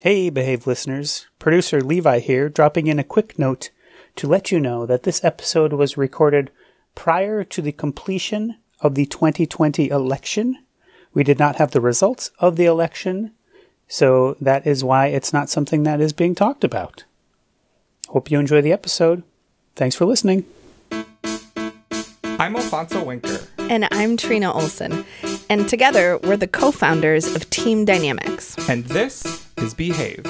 Hey, Behave listeners. Producer Levi here, dropping in a quick note to let you know that this episode was recorded prior to the completion of the 2020 election. We did not have the results of the election, so that is why it's not something that is being talked about. Hope you enjoy the episode. Thanks for listening. I'm Alfonso Winker. And I'm Trina Olson. And together, we're the co-founders of Team Dynamics. And this is Behave.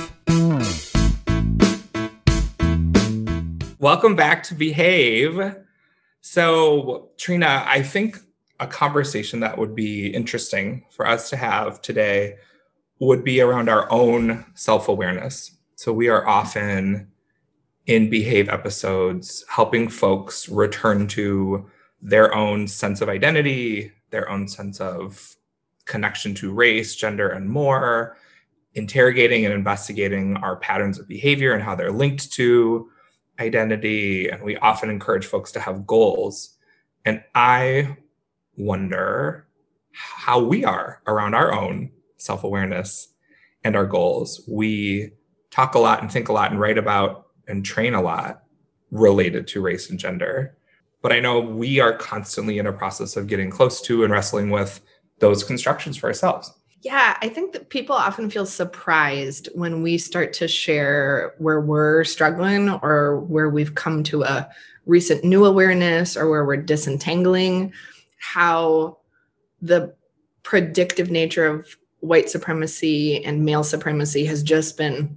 Welcome back to Behave. So, Trina, I think a conversation that would be interesting for us to have today would be around our own self-awareness. So we are often in Behave episodes helping folks return to their own sense of identity, their own sense of connection to race, gender, and more, interrogating and investigating our patterns of behavior and how they're linked to identity. And we often encourage folks to have goals. And I wonder how we are around our own self-awareness and our goals. We talk a lot and think a lot and write about and train a lot related to race and gender. But I know we are constantly in a process of getting close to and wrestling with those constructions for ourselves. Yeah, I think that people often feel surprised when we start to share where we're struggling or where we've come to a recent new awareness or where we're disentangling, how the predictive nature of white supremacy and male supremacy has just been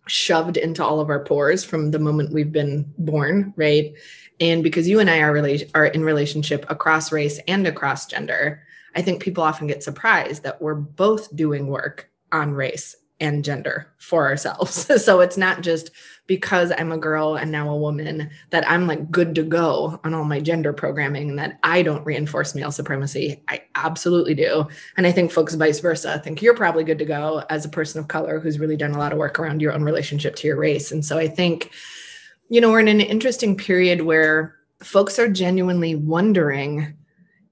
shoved into all of our pores from the moment we've been born, right? And because you and I are in relationship across race and across gender, I think people often get surprised that we're both doing work on race and gender for ourselves. So it's not just because I'm a girl and now a woman that I'm like good to go on all my gender programming and that I don't reinforce male supremacy. I absolutely do. And I think folks vice versa think you're probably good to go as a person of color who's really done a lot of work around your own relationship to your race. And so I think, we're in an interesting period where folks are genuinely wondering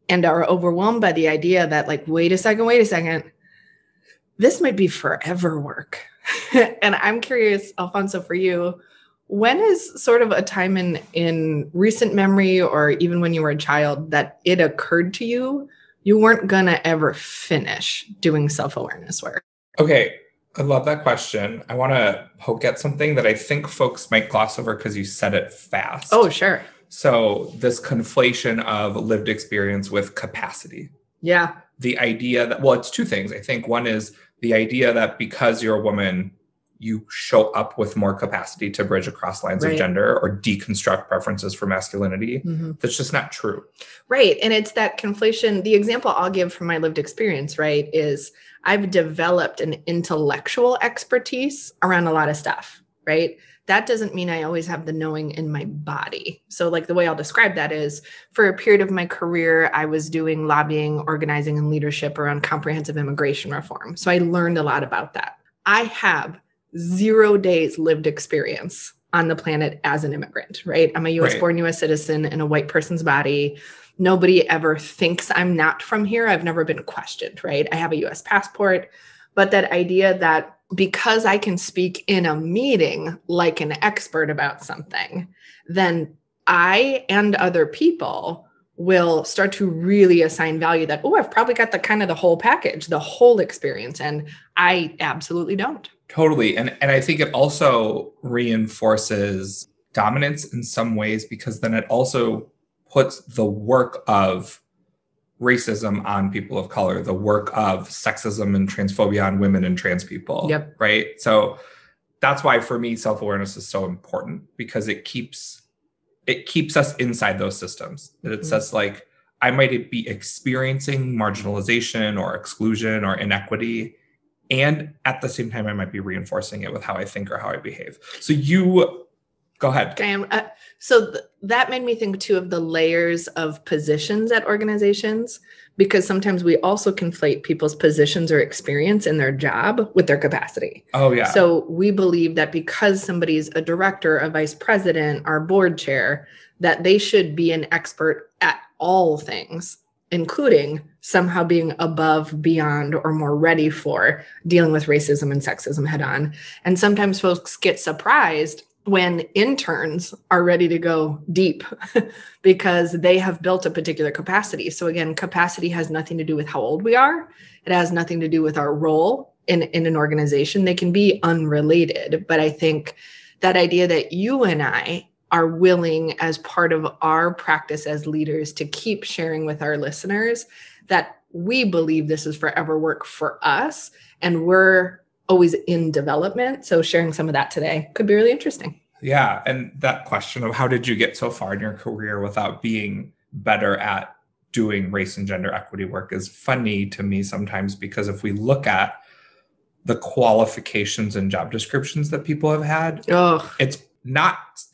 and are overwhelmed by the idea that like, wait a second, this might be forever work. And I'm curious, Alfonso, for you, when is sort of a time in recent memory or even when you were a child that it occurred to you weren't gonna ever finish doing self-awareness work? Okay, I love that question. I want to poke at something that I think folks might gloss over because you said it fast. Oh, sure. So this conflation of lived experience with capacity. Yeah. The idea that, well, it's two things. I think one is the idea that because you're a woman, you show up with more capacity to bridge across lines of gender or deconstruct preferences for masculinity. Mm-hmm. That's just not true. Right. And it's that conflation. The example I'll give from my lived experience, right, is I've developed an intellectual expertise around a lot of stuff, right? That doesn't mean I always have the knowing in my body. So like the way I'll describe that is for a period of my career, I was doing lobbying, organizing, and leadership around comprehensive immigration reform. So I learned a lot about that. I have 0 days lived experience on the planet as an immigrant, right? I'm a US born US citizen in a white person's body. Nobody ever thinks I'm not from here. I've never been questioned, right? I have a US passport, but that idea that because I can speak in a meeting like an expert about something, then I and other people will start to really assign value that, oh, I've probably got the whole package, the whole experience. And I absolutely don't. Totally. And I think it also reinforces dominance in some ways, because then it also puts the work of racism on people of color, the work of sexism and transphobia on women and trans people. Yep. Right. So that's why for me, self-awareness is so important, because it keeps us inside those systems. That it says like, I might be experiencing marginalization or exclusion or inequity, and at the same time, I might be reinforcing it with how I think or how I behave. So go ahead. That made me think too of the layers of positions at organizations, because sometimes we also conflate people's positions or experience in their job with their capacity. Oh, yeah. So we believe that because somebody's a director, a vice president, our board chair, that they should be an expert at all things. including somehow being above, beyond, or more ready for dealing with racism and sexism head on. And sometimes folks get surprised when interns are ready to go deep because they have built a particular capacity. So again, capacity has nothing to do with how old we are. It has nothing to do with our role in an organization. They can be unrelated. But I think that idea that you and I are willing, as part of our practice as leaders, to keep sharing with our listeners that we believe this is forever work for us, and we're always in development. So sharing some of that today could be really interesting. Yeah. And that question of how did you get so far in your career without being better at doing race and gender equity work is funny to me sometimes, because if we look at the qualifications and job descriptions that people have had,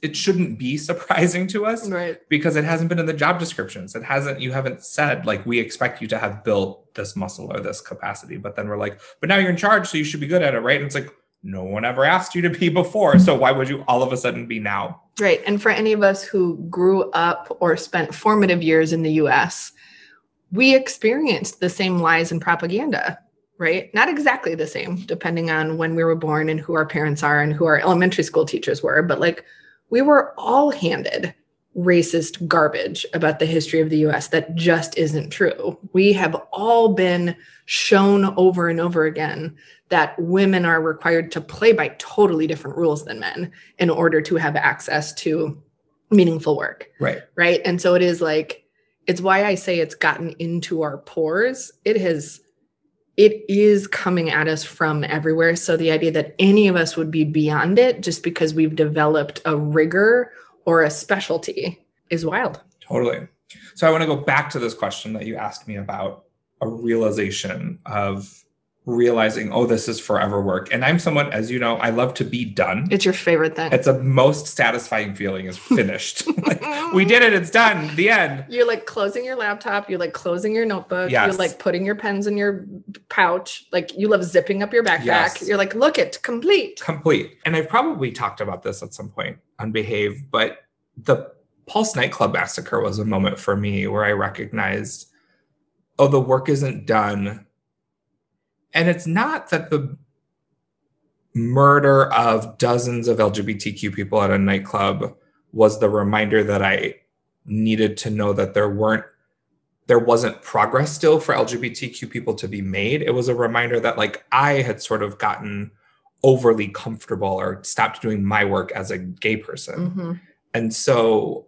it shouldn't be surprising to us, right? Because it hasn't been in the job descriptions. You haven't said, like, we expect you to have built this muscle or this capacity, but then we're like, but now you're in charge, so you should be good at it, right? And it's like, no one ever asked you to be before. So why would you all of a sudden be now? Right. And for any of us who grew up or spent formative years in the US, we experienced the same lies and propaganda, right? Not exactly the same, depending on when we were born and who our parents are and who our elementary school teachers were. But like, we were all handed racist garbage about the history of the US that just isn't true. We have all been shown over and over again that women are required to play by totally different rules than men in order to have access to meaningful work. Right. Right. And so it is like, it's why I say it's gotten into our pores. It is coming at us from everywhere. So the idea that any of us would be beyond it just because we've developed a rigor or a specialty is wild. Totally. So I want to go back to this question that you asked me about a realization of realizing, oh, this is forever work. And I'm someone, as you know, I love to be done. It's your favorite thing. It's the most satisfying feeling is finished. Like, we did it. It's done. The end. You're like closing your laptop. You're like closing your notebook. Yes. You're like putting your pens in your pouch. Like you love zipping up your backpack. Yes. You're like, look, it's complete. Complete. And I've probably talked about this at some point on Behave, but the Pulse nightclub massacre was a moment for me where I recognized, oh, the work isn't done. And it's not that the murder of dozens of LGBTQ people at a nightclub was the reminder that I needed to know that there wasn't progress still for LGBTQ people to be made. It was a reminder that, like, I had sort of gotten overly comfortable or stopped doing my work as a gay person. Mm-hmm. And so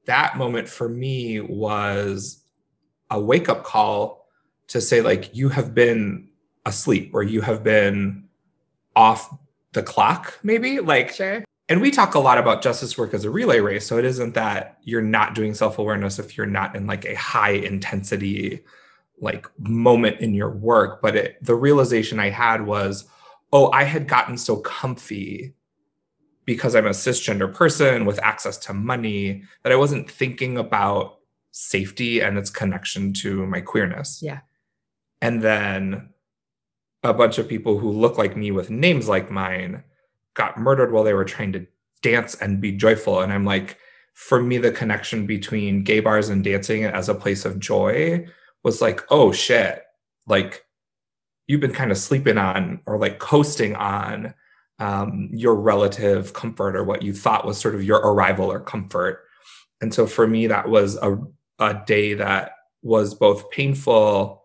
that moment for me was a wake-up call to say, like, you have been asleep or you have been off the clock, maybe. Like, sure. And we talk a lot about justice work as a relay race. So it isn't that you're not doing self-awareness if you're not in like a high intensity, like, moment in your work. But the realization I had was, oh, I had gotten so comfy because I'm a cisgender person with access to money that I wasn't thinking about safety and its connection to my queerness. Yeah. And then a bunch of people who look like me with names like mine got murdered while they were trying to dance and be joyful. And I'm like, for me, the connection between gay bars and dancing as a place of joy was like, oh shit, like, you've been kind of sleeping on or like coasting on your relative comfort or what you thought was sort of your arrival or comfort. And so for me, that was a day that was both painful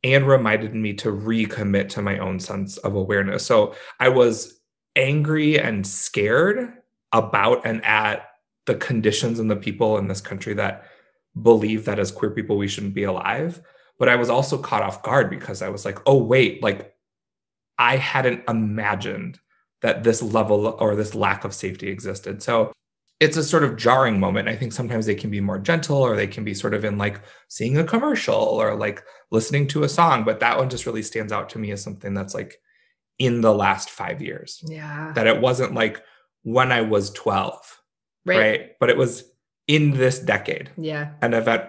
and reminded me to recommit to my own sense of awareness. So I was angry and scared about and at the conditions and the people in this country that believe that as queer people, we shouldn't be alive. But I was also caught off guard because I was like, oh, wait, like, I hadn't imagined that this level or this lack of safety existed. So it's a sort of jarring moment. I think sometimes they can be more gentle or they can be sort of in like seeing a commercial or like listening to a song. But that one just really stands out to me as something that's like in the last 5 years. Yeah. That it wasn't like when I was 12, right? But it was in this decade. Yeah. An event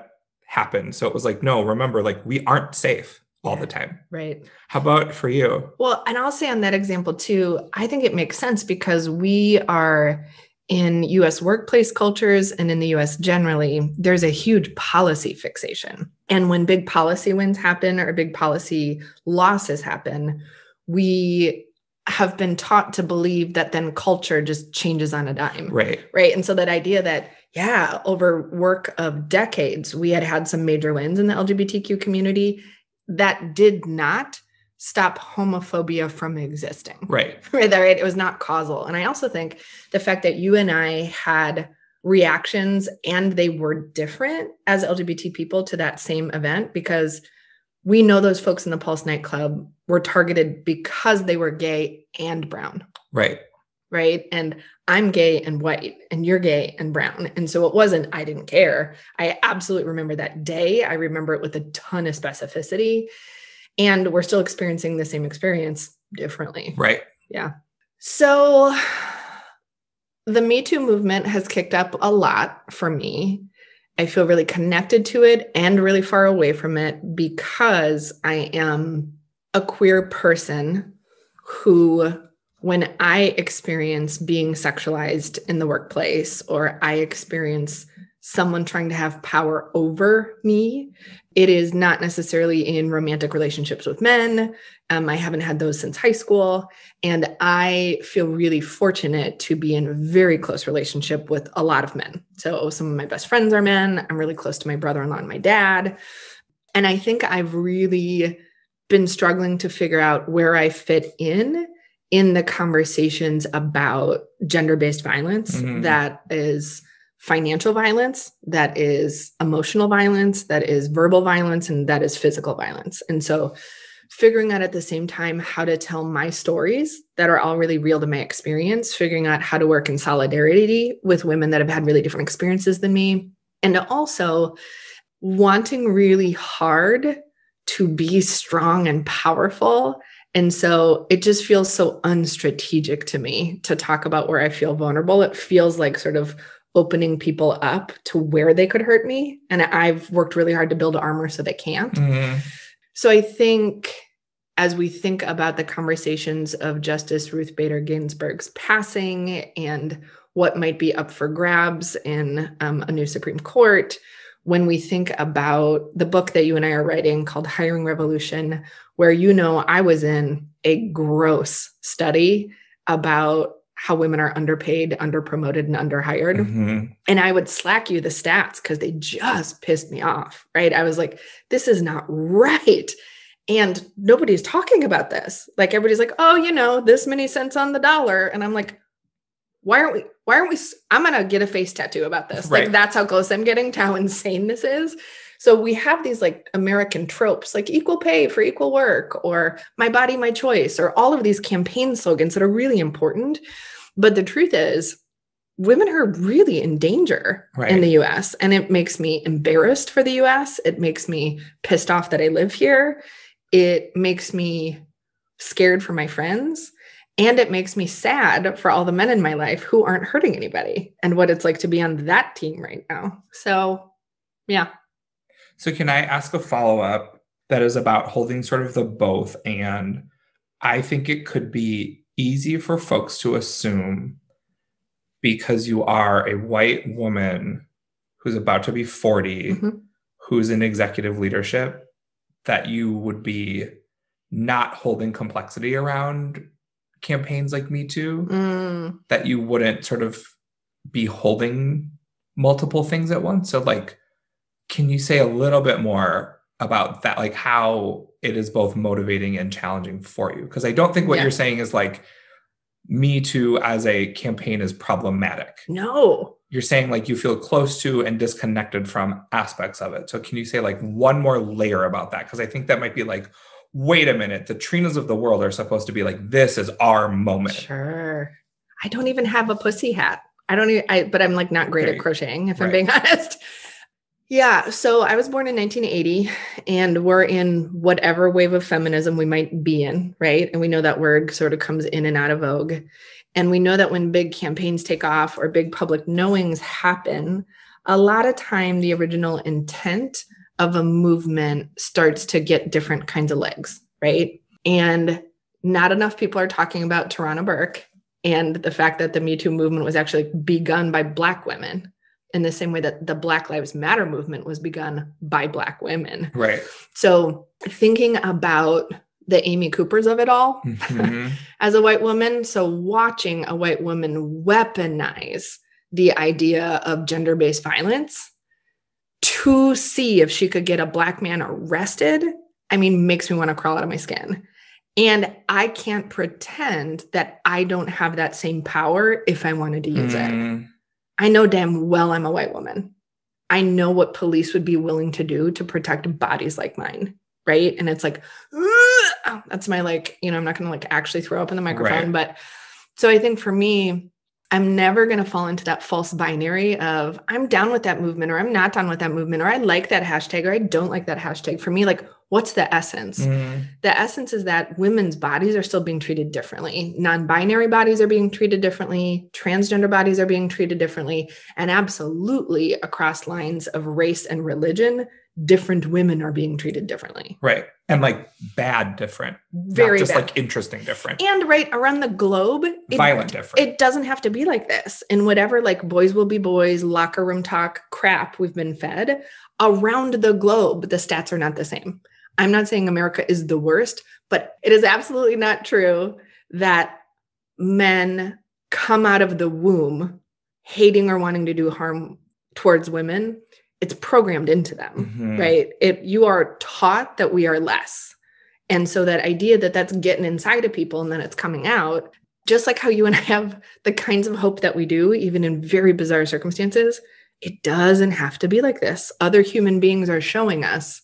happened. So it was like, no, remember, like, we aren't safe all the time. Right. How about for you? Well, and I'll say on that example too, I think it makes sense because we are in US workplace cultures and in the US generally, there's a huge policy fixation, And when big policy wins happen or big policy losses happen, we have been taught to believe that then culture just changes on a dime. Right. Right. And so that idea that, yeah, over work of decades, we had some major wins in the LGBTQ community that did not stop homophobia from existing. Right. Right. It was not causal. And I also think the fact that you and I had reactions and they were different as LGBT people to that same event, because we know those folks in the Pulse nightclub were targeted because they were gay and brown. Right. Right. And I'm gay and white and you're gay and brown. And so it wasn't, I didn't care. I absolutely remember that day. I remember it with a ton of specificity. And we're still experiencing the same experience differently. Right. Yeah. So the Me Too movement has kicked up a lot for me. I feel really connected to it and really far away from it because I am a queer person who, when I experience being sexualized in the workplace, or I experience someone trying to have power over me, it is not necessarily in romantic relationships with men. I haven't had those since high school. And I feel really fortunate to be in a very close relationship with a lot of men. So some of my best friends are men. I'm really close to my brother-in-law and my dad. And I think I've really been struggling to figure out where I fit in the conversations about gender-based violence. That is financial violence, that is emotional violence, that is verbal violence, and that is physical violence. And so figuring out at the same time how to tell my stories that are all really real to my experience, figuring out how to work in solidarity with women that have had really different experiences than me, and also wanting really hard to be strong and powerful. And so it just feels so unstrategic to me to talk about where I feel vulnerable. It feels like sort of opening people up to where they could hurt me. And I've worked really hard to build armor so they can't. So I think as we think about the conversations of Justice Ruth Bader Ginsburg's passing and what might be up for grabs in a new Supreme Court, when we think about the book that you and I are writing called Hiring Revolution, where, I was in a gross study about how women are underpaid, underpromoted, and underhired. And I would slack you the stats because they just pissed me off, right? I was like, this is not right. And nobody's talking about this. Like, everybody's like, oh, this many cents on the dollar. And I'm like, why aren't we, I'm going to get a face tattoo about this. Right. Like, that's how close I'm getting to how insane this is. So we have these like American tropes, like equal pay for equal work, or my body, my choice, or all of these campaign slogans that are really important. But the truth is, women are really in danger in the US. And it makes me embarrassed for the US. It makes me pissed off that I live here. It makes me scared for my friends. And it makes me sad for all the men in my life who aren't hurting anybody and what it's like to be on that team right now. So, yeah. So can I ask a follow-up that is about holding sort of the both? And I think it could be easy for folks to assume, because you are a white woman who's about to be 40, who's in executive leadership, that you would be not holding complexity around campaigns like Me Too, that you wouldn't sort of be holding multiple things at once. So like, can you say a little bit more about that, like how it is both motivating and challenging for you? Because I don't think what you're saying is like Me Too as a campaign is problematic. No. You're saying like you feel close to and disconnected from aspects of it. So can you say like one more layer about that? Because I think that might be like, wait a minute, the Trinas of the world are supposed to be like, this is our moment. Sure. I don't even have a pussy hat. But I'm like not great at crocheting, if I'm being honest. Yeah. So I was born in 1980, and we're in whatever wave of feminism we might be in, right? And we know that word sort of comes in and out of vogue. And we know that when big campaigns take off or big public knowings happen, a lot of time the original intent of a movement starts to get different kinds of legs, right? And not enough people are talking about Tarana Burke and the fact that the Me Too movement was actually begun by Black women. in the same way that the Black Lives Matter movement was begun by Black women. Right. So thinking about the Amy Coopers of it all as a white woman. So watching a white woman weaponize the idea of gender-based violence to see if she could get a Black man arrested, I mean, makes me want to crawl out of my skin. And I can't pretend that I don't have that same power if I wanted to use it. I know damn well I'm a white woman. I know what police would be willing to do to protect bodies like mine, right? And it's like, that's my like, you know, I'm not going to like actually throw up in the microphone. Right. But so I think for me, I'm never going to fall into that false binary of I'm down with that movement or I'm not down with that movement or I like that hashtag or I don't like that hashtag. For me, like, what's the essence? The essence is that women's bodies are still being treated differently. Non-binary bodies are being treated differently. Transgender bodies are being treated differently. And absolutely across lines of race and religion, different women are being treated differently. Right. And like bad different. Very not just bad. Like interesting different. And right around the globe, Violent different. It doesn't have to be like this. And whatever like boys will be boys, locker room talk crap we've been fed around the globe, the stats are not the same. I'm not saying America is the worst, but it is absolutely not true that men come out of the womb hating or wanting to do harm towards women. It's programmed into them, right? You are taught that we are less. And so that idea that that's getting inside of people and then it's coming out, just like how you and I have the kinds of hope that we do, even in very bizarre circumstances, it doesn't have to be like this. Other human beings are showing us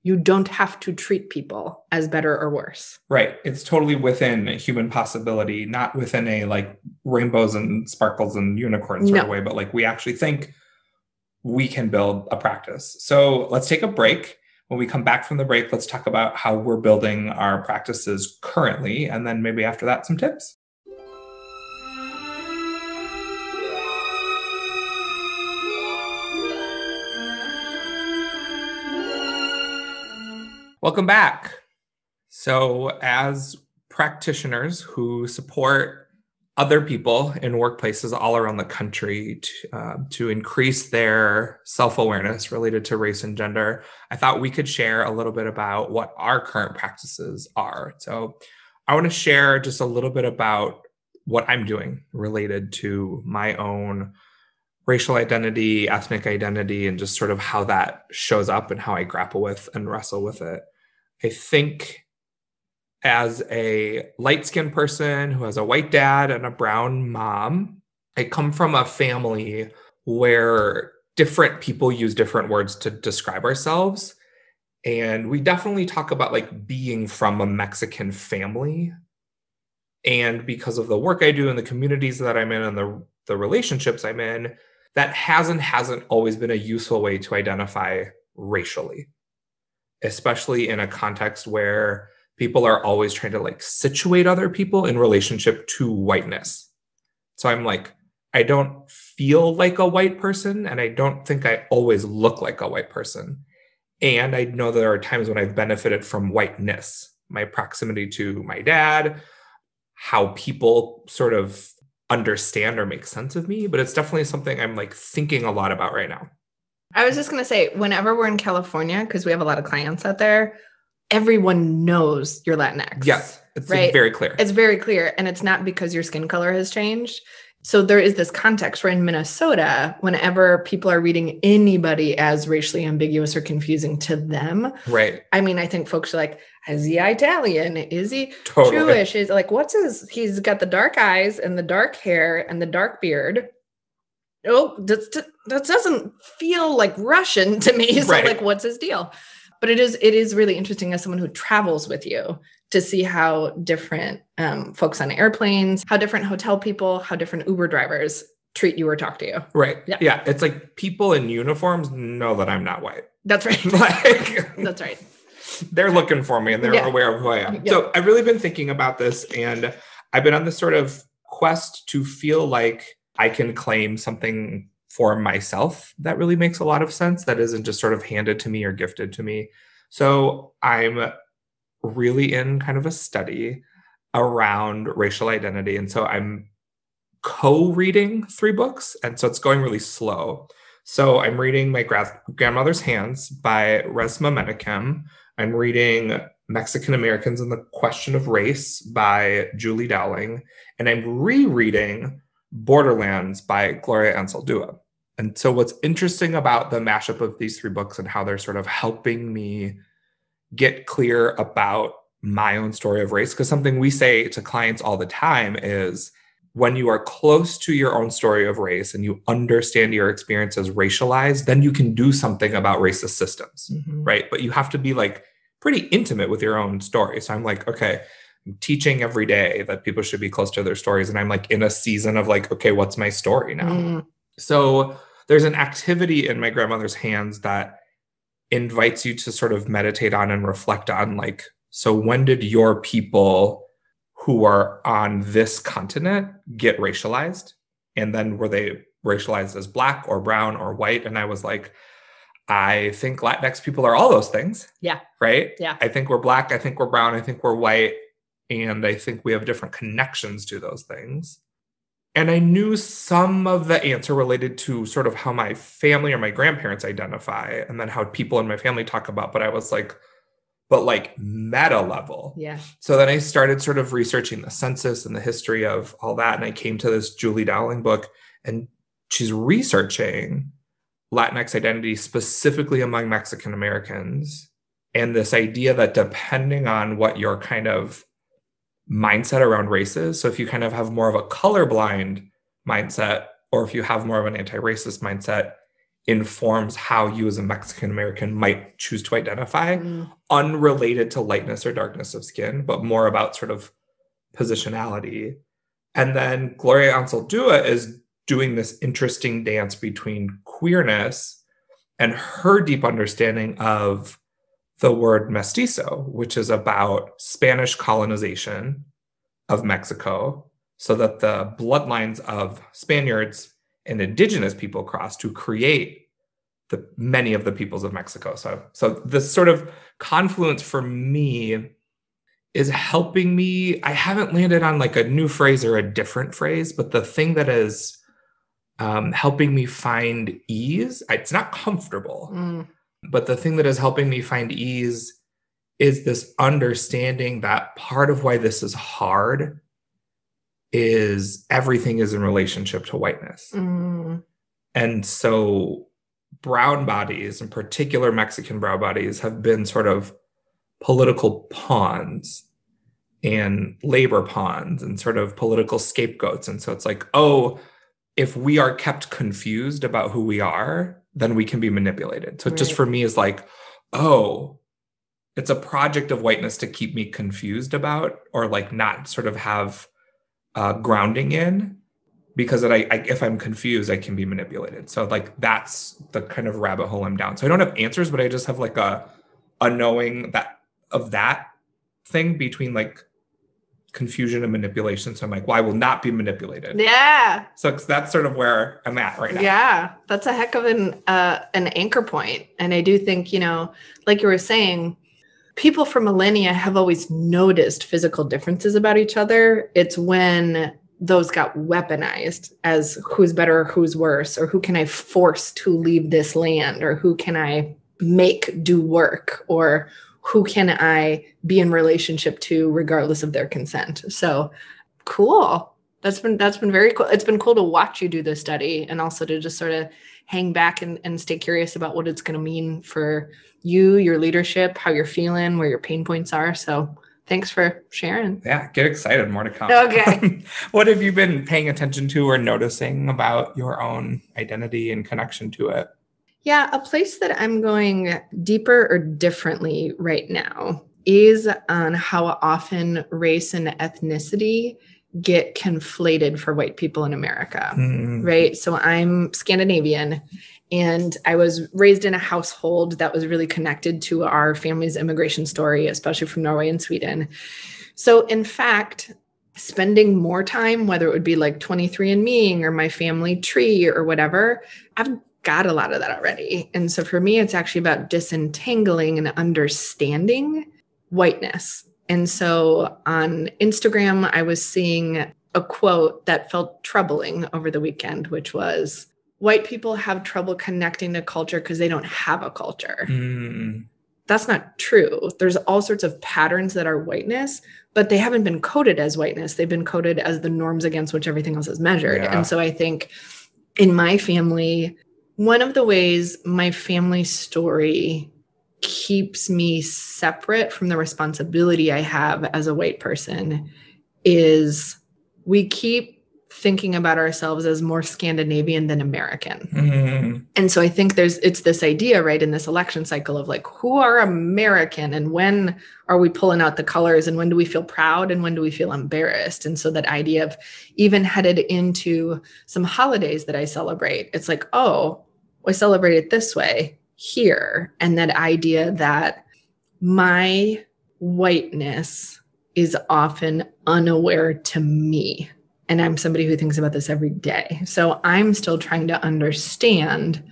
you don't have to treat people as better or worse. Right. It's totally within human possibility, not within a like rainbows and sparkles and unicorns sort of way, but like we actually think we can build a practice. So let's take a break. When we come back from the break, let's talk about how we're building our practices currently. And then maybe after that, some tips. Welcome back. So as practitioners who support other people in workplaces all around the country to increase their self-awareness related to race and gender, I thought we could share a little bit about what our current practices are. So I want to share just a little bit about what I'm doing related to my own racial identity, ethnic identity, and just sort of how that shows up and how I grapple with and wrestle with it. I think as a light-skinned person who has a white dad and a brown mom, I come from a family where different people use different words to describe ourselves. And we definitely talk about like being from a Mexican family. And because of the work I do and the communities that I'm in and the relationships I'm in, that hasn't always been a useful way to identify racially, especially in a context where people are always trying to like situate other people in relationship to whiteness. So I'm like, I don't feel like a white person, and I don't think I always look like a white person. And I know there are times when I've benefited from whiteness, my proximity to my dad, how people sort of understand or make sense of me, but it's definitely something I'm like thinking a lot about right now. I was just going to say, whenever we're in California, because we have a lot of clients out there, everyone knows you're Latinx. Yes, it's right? very clear. It's very clear. And it's not because your skin color has changed. So there is this context where in Minnesota, whenever people are reading anybody as racially ambiguous or confusing to them, right? I mean, I think folks are like, is he Italian? Is he totally Jewish? Is like, he's got the dark eyes and the dark hair and the dark beard. Oh, that doesn't feel like Russian to me. So right. Like, what's his deal? But it is really interesting as someone who travels with you to see how different folks on airplanes, how different hotel people, how different Uber drivers treat you or talk to you. Right. Yeah. It's like people in uniforms know that I'm not white. That's right. Like, that's right. They're looking for me and they're aware of who I am. Yeah. So I've really been thinking about this, and I've been on this sort of quest to feel like I can claim something for myself that really makes a lot of sense, that isn't just sort of handed to me or gifted to me. So I'm really in kind of a study around racial identity. And so I'm co-reading 3 books. And so it's going really slow. So I'm reading My Grandmother's Hands by Resmaa Menakem. I'm reading Mexican Americans and the Question of Race by Julie Dowling. And I'm rereading Borderlands by Gloria Anzaldúa. And so what's interesting about the mashup of these three books and how they're sort of helping me get clear about my own story of race, because something we say to clients all the time is when you are close to your own story of race and you understand your experience as racialized, then you can do something about racist systems, right? But you have to be like pretty intimate with your own story. So I'm like, okay, I'm teaching every day that people should be close to their stories. And I'm like in a season of like, okay, what's my story now? So there's an activity in My Grandmother's Hands that invites you to sort of meditate on and reflect on like, so when did your people who are on this continent get racialized? And then were they racialized as Black or brown or white? And I was like, I think Latinx people are all those things. Yeah. Right? Yeah. I think we're Black. I think we're brown. I think we're white. And I think we have different connections to those things. And I knew some of the answer related to sort of how my family or my grandparents identify and then how people in my family talk about, but I was like, but like meta level. Yeah. So then I started sort of researching the census and the history of all that. And I came to this Julie Dowling book, and she's researching Latinx identity specifically among Mexican Americans. And this idea that depending on what your kind of mindset around races, so if you kind of have more of a colorblind mindset, or if you have more of an anti-racist mindset, informs how you as a Mexican American might choose to identify, unrelated to lightness or darkness of skin, but more about sort of positionality. And then Gloria Anzaldúa is doing this interesting dance between queerness and her deep understanding of the word mestizo, which is about Spanish colonization of Mexico, so that the bloodlines of Spaniards and indigenous people crossed to create many of the peoples of Mexico. So this sort of confluence for me is helping me. I haven't landed on like a new phrase or a different phrase, but the thing that is helping me find ease, it's not comfortable. But the thing that is helping me find ease is this understanding that part of why this is hard is everything is in relationship to whiteness. And so brown bodies, in particular Mexican brown bodies, have been sort of political pawns and labor pawns and sort of political scapegoats. And so it's like, oh, if we are kept confused about who we are, then we can be manipulated. So just for me is like, oh, it's a project of whiteness to keep me confused about, or like not sort of have grounding in, because if I'm confused, I can be manipulated. So like, that's the kind of rabbit hole I'm down. So I don't have answers, but I just have like a knowing that thing between like confusion and manipulation. So I'm like, well, I will not be manipulated. Yeah. So that's sort of where I'm at right now. Yeah. That's a heck of an anchor point. And I do think, like you were saying, people for millennia have always noticed physical differences about each other. It's when those got weaponized as who's better, who's worse, or who can I force to leave this land, or who can I make do work, or who can I be in relationship to regardless of their consent. So cool. That's been very cool. It's been cool to watch you do this study, and also to just sort of hang back and stay curious about what it's going to mean for you, your leadership, how you're feeling, where your pain points are. So thanks for sharing. Yeah, get excited. More to come. Okay. What have you been paying attention to or noticing about your own identity and connection to it? Yeah, a place that I'm going deeper or differently right now is on how often race and ethnicity get conflated for white people in America, right? So I'm Scandinavian, and I was raised in a household that was really connected to our family's immigration story, especially from Norway and Sweden. So in fact, spending more time, whether it would be like 23andMeing or my family tree or whatever, I've got a lot of that already. And so for me, it's actually about disentangling and understanding whiteness. And so on Instagram, I was seeing a quote that felt troubling over the weekend, which was, white people have trouble connecting to culture because they don't have a culture. Mm. That's not true. There's all sorts of patterns that are whiteness, but they haven't been coded as whiteness. They've been coded as the norms against which everything else is measured. Yeah. And so I think in my family, one of the ways my family story keeps me separate from the responsibility I have as a white person is we keep thinking about ourselves as more Scandinavian than American. Mm. And so I think it's this idea, right, in this election cycle of like, who are American and when are we pulling out the colors and when do we feel proud and when do we feel embarrassed? And so that idea of even headed into some holidays that I celebrate, it's like, oh, I celebrate it this way here. And that idea that my whiteness is often unaware to me. And I'm somebody who thinks about this every day. So I'm still trying to understand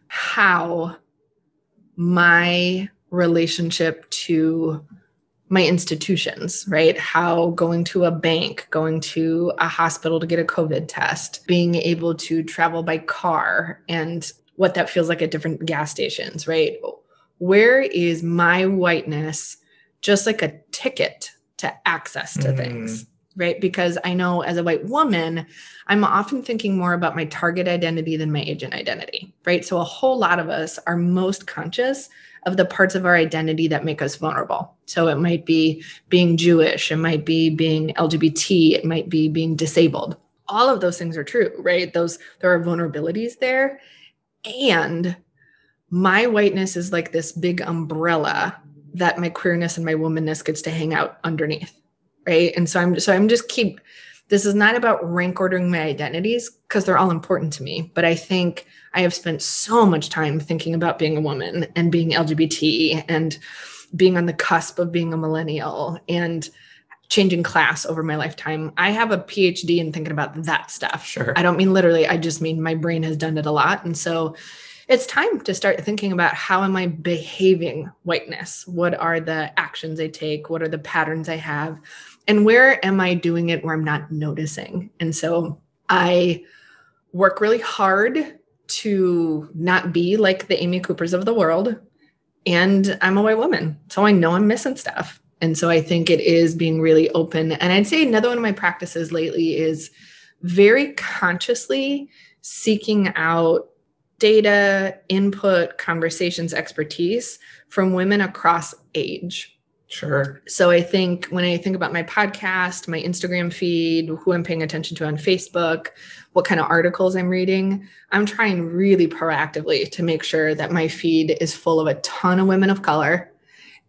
how my relationship to my institutions, right? How going to a bank, going to a hospital to get a COVID test, being able to travel by car and what that feels like at different gas stations, right? Where is my whiteness just like a ticket to access to things? Right? Because I know as a white woman, I'm often thinking more about my target identity than my agent identity, right? So a whole lot of us are most conscious of the parts of our identity that make us vulnerable. So it might be being Jewish, it might be being LGBT, it might be being disabled. All of those things are true, right? There are vulnerabilities there. And my whiteness is like this big umbrella that my queerness and my womanness gets to hang out underneath. Right. And so I'm just this is not about rank ordering my identities because they're all important to me. But I think I have spent so much time thinking about being a woman and being LGBT and being on the cusp of being a millennial and changing class over my lifetime. I have a PhD in thinking about that stuff. Sure. I don't mean literally. I just mean my brain has done it a lot. And so it's time to start thinking about how am I behaving whiteness? What are the actions I take? What are the patterns I have? And where am I doing it where I'm not noticing? And so I work really hard to not be like the Amy Coopers of the world. And I'm a white woman, so I know I'm missing stuff. And so I think it is being really open. And I'd say another one of my practices lately is very consciously seeking out data, input, conversations, expertise from women across age. Sure. So I think when I think about my podcast, my Instagram feed, who I'm paying attention to on Facebook, what kind of articles I'm reading, I'm trying really proactively to make sure that my feed is full of a ton of women of color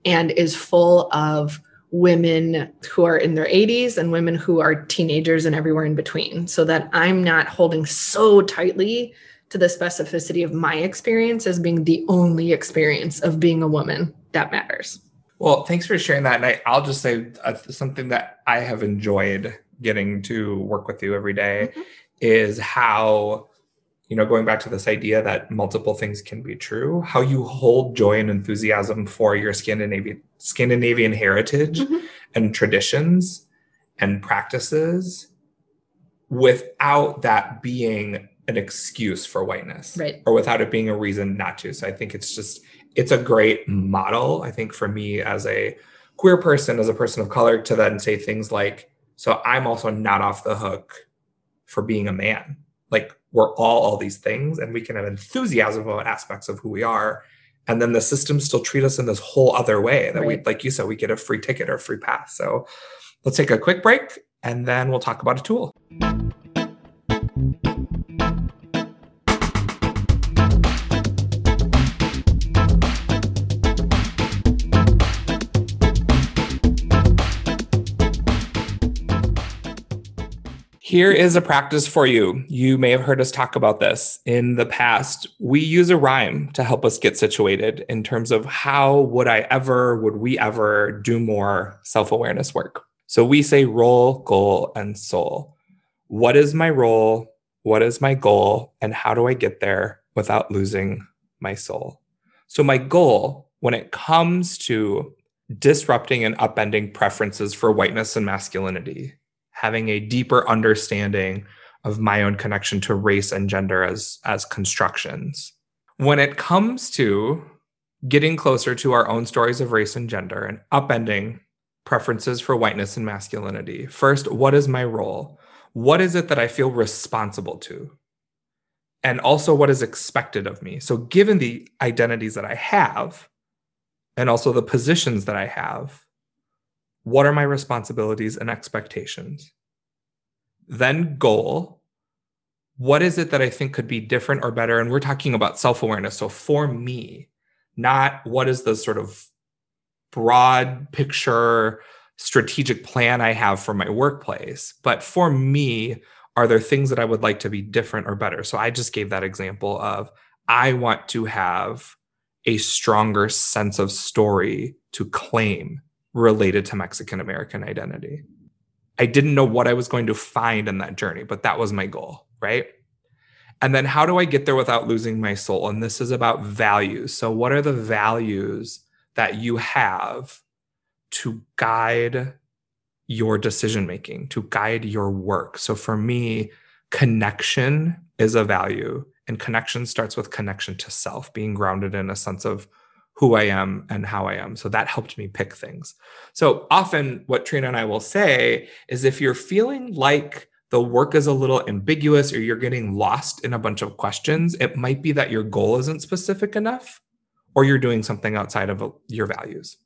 and is full of women who are in their 80s and women who are teenagers and everywhere in between, so that I'm not holding so tightly to the specificity of my experience as being the only experience of being a woman that matters. Well, thanks for sharing that. And I'll just say something that I have enjoyed getting to work with you every day is how, going back to this idea that multiple things can be true, how you hold joy and enthusiasm for your Scandinavian heritage and traditions and practices without that being an excuse for whiteness, right? Or without it being a reason not to. So I think it's a great model, I think, for me as a queer person, as a person of color, to then say things like, so I'm also not off the hook for being a man. Like, we're all these things, and we can have enthusiasm about aspects of who we are. And then the systems still treat us in this whole other way that we, like you said, we get a free ticket or a free pass. So let's take a quick break, and then we'll talk about a tool. Here is a practice for you. You may have heard us talk about this in the past. We use a rhyme to help us get situated in terms of how would we ever do more self-awareness work. So we say role, goal, and soul. What is my role? What is my goal? And how do I get there without losing my soul? So my goal, when it comes to disrupting and upending preferences for whiteness and masculinity, having a deeper understanding of my own connection to race and gender as constructions. When it comes to getting closer to our own stories of race and gender and upending preferences for whiteness and masculinity, first, what is my role? What is it that I feel responsible to? And also what is expected of me? So given the identities that I have, and also the positions that I have, what are my responsibilities and expectations? Then goal, what is it that I think could be different or better? And we're talking about self-awareness. So for me, not what is the sort of broad picture strategic plan I have for my workplace, but for me, are there things that I would like to be different or better? So I just gave that example of I want to have a stronger sense of story to claim related to Mexican American identity. I didn't know what I was going to find in that journey, but that was my goal, right? And then how do I get there without losing my soul? And this is about values. So what are the values that you have to guide your decision-making, to guide your work? So for me, connection is a value, and connection starts with connection to self, being grounded in a sense of who I am and how I am. So that helped me pick things. So often what Trina and I will say is if you're feeling like the work is a little ambiguous or you're getting lost in a bunch of questions, it might be that your goal isn't specific enough or you're doing something outside of your values.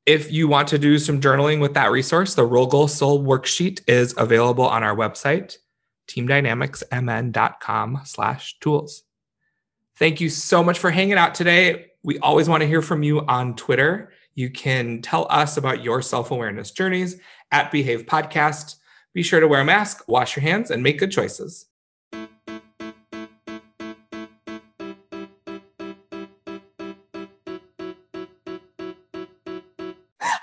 If you want to do some journaling with that resource, the Role Goal Soul worksheet is available on our website, teamdynamicsmn.com/tools. Thank you so much for hanging out today. We always want to hear from you on Twitter. You can tell us about your self-awareness journeys at Behave Podcast. Be sure to wear a mask, wash your hands, and make good choices.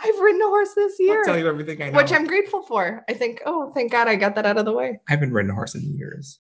I've ridden a horse this year. I'll tell you everything I know. Which I'm grateful for. I think, oh, thank God I got that out of the way. I haven't ridden a horse in years.